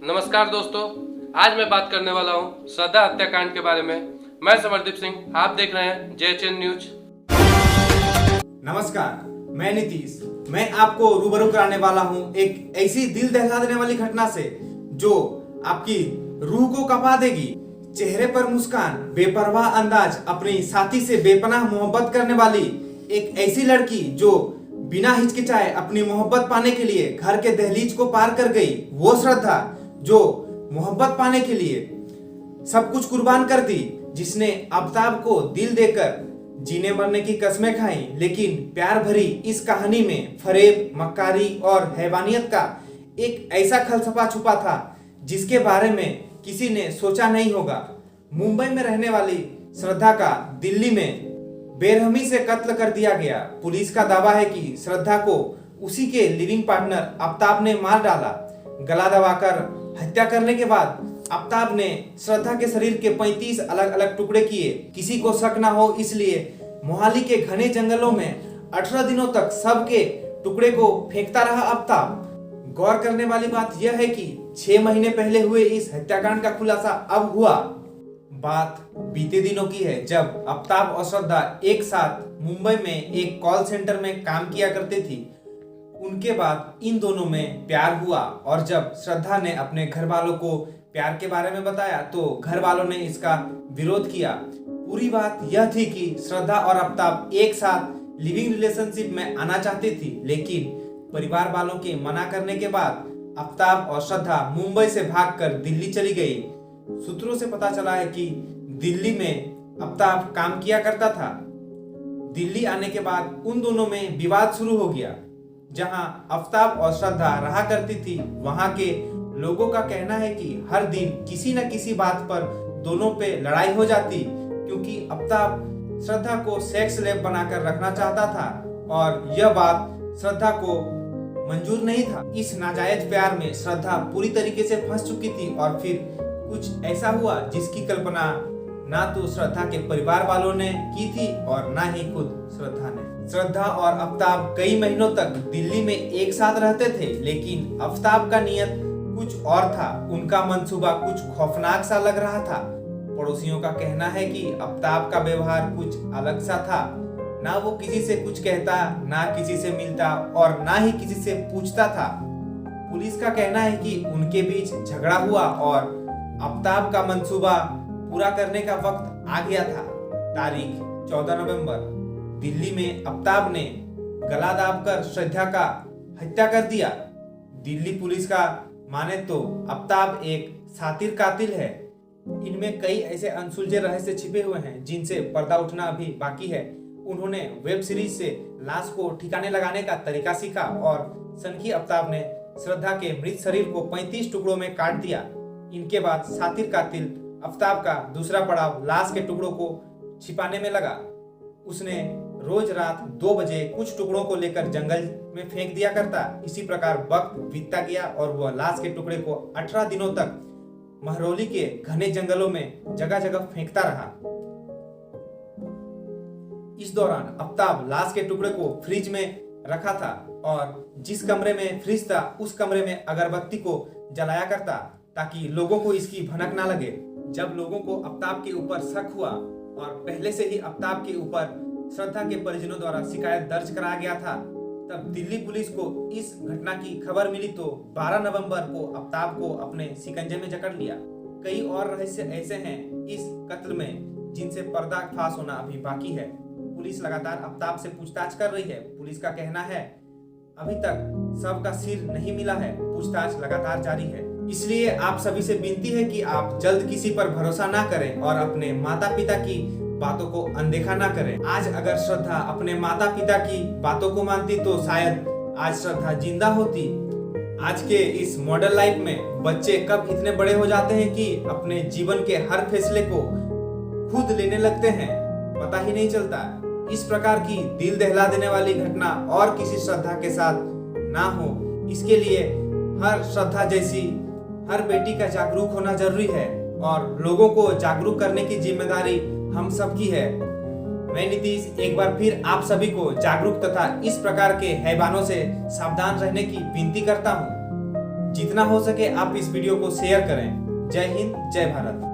नमस्कार दोस्तों, आज मैं बात करने वाला हूं श्रद्धा हत्याकांड के बारे में। मैं समरदीप सिंह, आप देख रहे हैं JHN न्यूज। नमस्कार, मैं नीतीश। मैं आपको रूबरू कराने वाला हूं एक ऐसी दिल दहला देने वाली घटना से जो आपकी रूह को कंपा देगी। चेहरे पर मुस्कान, बेपरवाह अंदाज, अपनी साथी से बेपनाह मोहब्बत करने वाली एक ऐसी लड़की जो बिना हिचकिचाए अपनी मोहब्बत पाने के लिए घर के दहलीज को पार कर गई। वो श्रद्धा जो मोहब्बत पाने के लिए सब कुछ कुर्बान कर दी, जिसने आफ्ताब को दिल देकर जीने मरने की कस्में खाई। लेकिन प्यार भरी इस कहानी में फरेब, मक्कारी और हैवानियत का एक ऐसा फलसफा छुपा था जिसके बारे में किसी ने सोचा नहीं होगा। मुंबई में रहने वाली श्रद्धा का दिल्ली में बेरहमी से कत्ल कर दिया गया। पुलिस का दावा है कि श्रद्धा को उसी के लिविंग पार्टनर आफ्ताब ने मार डाला। गला दबाकर हत्या करने के बाद आफ्ताब ने श्रद्धा के शरीर के 35 अलग अलग टुकड़े किए। किसी को शक ना हो इसलिए मोहाली के घने जंगलों में 18 दिनों तक सबके टुकड़े को फेंकता रहा आफ्ताब। गौर करने वाली बात यह है कि 6 महीने पहले हुए इस हत्याकांड का खुलासा अब हुआ। बात बीते दिनों की है जब आफ्ताब और श्रद्धा एक साथ मुंबई में एक कॉल सेंटर में काम किया करते थी। उनके बाद इन दोनों में प्यार हुआ और जब श्रद्धा ने अपने घर वालों को प्यार के बारे में बताया तो घर वालों ने इसका विरोध किया। पूरी बात यह थी कि श्रद्धा और आफ्ताब एक साथ लिविंग रिलेशनशिप में आना चाहती थी, लेकिन परिवार वालों के मना करने के बाद आफ्ताब और श्रद्धा मुंबई से भागकर दिल्ली चली गई। सूत्रों से पता चला है कि दिल्ली में आफ्ताब काम किया करता था। दिल्ली आने के बाद उन दोनों में विवाद शुरू हो गया। जहां आफ्ताब और श्रद्धा रहा करती थी, वहां के लोगों का कहना है कि हर दिन किसी न किसी बात पर दोनों पे लड़ाई हो जाती, क्योंकि आफ्ताब श्रद्धा को सेक्स लेब बनाकर रखना चाहता था और यह बात श्रद्धा को मंजूर नहीं था। इस नाजायज प्यार में श्रद्धा पूरी तरीके से फंस चुकी थी और फिर कुछ ऐसा हुआ जिसकी कल्पना ना तो श्रद्धा के परिवार वालों ने की थी और ना ही खुद श्रद्धा ने। श्रद्धा और आफ्ताब कई महीनों तक दिल्ली में एक साथ रहते थे, लेकिन आफ्ताब का नियत कुछ और था। उनका मंसूबा कुछ खौफनाक सा लग रहा था। पड़ोसियों का कहना है कि आफ्ताब का व्यवहार कुछ अलग सा था। ना वो किसी से कुछ कहता, ना किसी से मिलता और ना ही किसी से पूछता था। पुलिस का कहना है कि उनके बीच झगड़ा हुआ और आफ्ताब का मंसूबा पूरा करने का वक्त आ गया था। तारीख 14 नवंबर दिल्ली में आफ्ताब ने गला दाबकर श्रद्धा का हत्या कर दिया। दिल्ली पुलिस का माने तो आफ्ताब एक शातिर कातिल है। इनमें कई ऐसे अनसुलझे रहस्य छिपे हुए हैं जिनसे पर्दा उठना अभी बाकी है। उन्होंने वेब सीरीज से लाश को ठिकाने लगाने का तरीका सीखा और सनकी आफ्ताब ने श्रद्धा के मृत शरीर को 35 टुकड़ों में काट दिया। इनके बाद शातिर कातिल आफ्ताब का दूसरा पड़ाव लाश के टुकड़ों को छिपाने में लगा। उसने रोज रात 2 बजे कुछ टुकड़ों को लेकर जंगल में फेंक दिया करता। इसी प्रकार वक्त बीतता गया और वह लाश के टुकड़े को 18 दिनों तक महरौली के घने जंगलों में जगह जगह फेंकता रहा। इस दौरान आफ्ताब लाश के टुकड़े को फ्रिज में रखा था और जिस कमरे में फ्रिज था उस कमरे में अगरबत्ती को जलाया करता ताकि लोगों को इसकी भनक ना लगे। जब लोगों को आफ्ताब के ऊपर शक हुआ और पहले से ही आफ्ताब के ऊपर श्रद्धा के परिजनों द्वारा शिकायत दर्ज कराया गया था, तब दिल्ली पुलिस को इस घटना की खबर मिली तो 12 नवंबर को आफ्ताब को अपने शिकंजे में जकड़ लिया। कई और रहस्य ऐसे हैं इस कत्ल में जिनसे पर्दाफाश होना अभी बाकी है। पुलिस लगातार आफ्ताब से पूछताछ कर रही है। पुलिस का कहना है अभी तक शव का सिर नहीं मिला है, पूछताछ लगातार जारी है। इसलिए आप सभी से विनती है कि आप जल्द किसी पर भरोसा ना करें और अपने माता पिता की बातों को अनदेखा ना करें। आज अगर श्रद्धा अपने माता पिता की बातों को मानती तो शायद आज श्रद्धा जिंदा होती। आज के इस मॉडर्न लाइफ में बच्चे कब इतने बड़े हो जाते हैं कि अपने जीवन के हर फैसले को खुद लेने लगते हैं, पता ही नहीं चलता। इस प्रकार की दिल दहला देने वाली घटना और किसी श्रद्धा के साथ ना हो, इसके लिए हर श्रद्धा जैसी हर बेटी का जागरूक होना जरूरी है और लोगों को जागरूक करने की जिम्मेदारी हम सबकी है। मैं नीतीश एक बार फिर आप सभी को जागरूक तथा इस प्रकार के हैवानों से सावधान रहने की विनती करता हूँ। जितना हो सके आप इस वीडियो को शेयर करें। जय हिंद, जय भारत।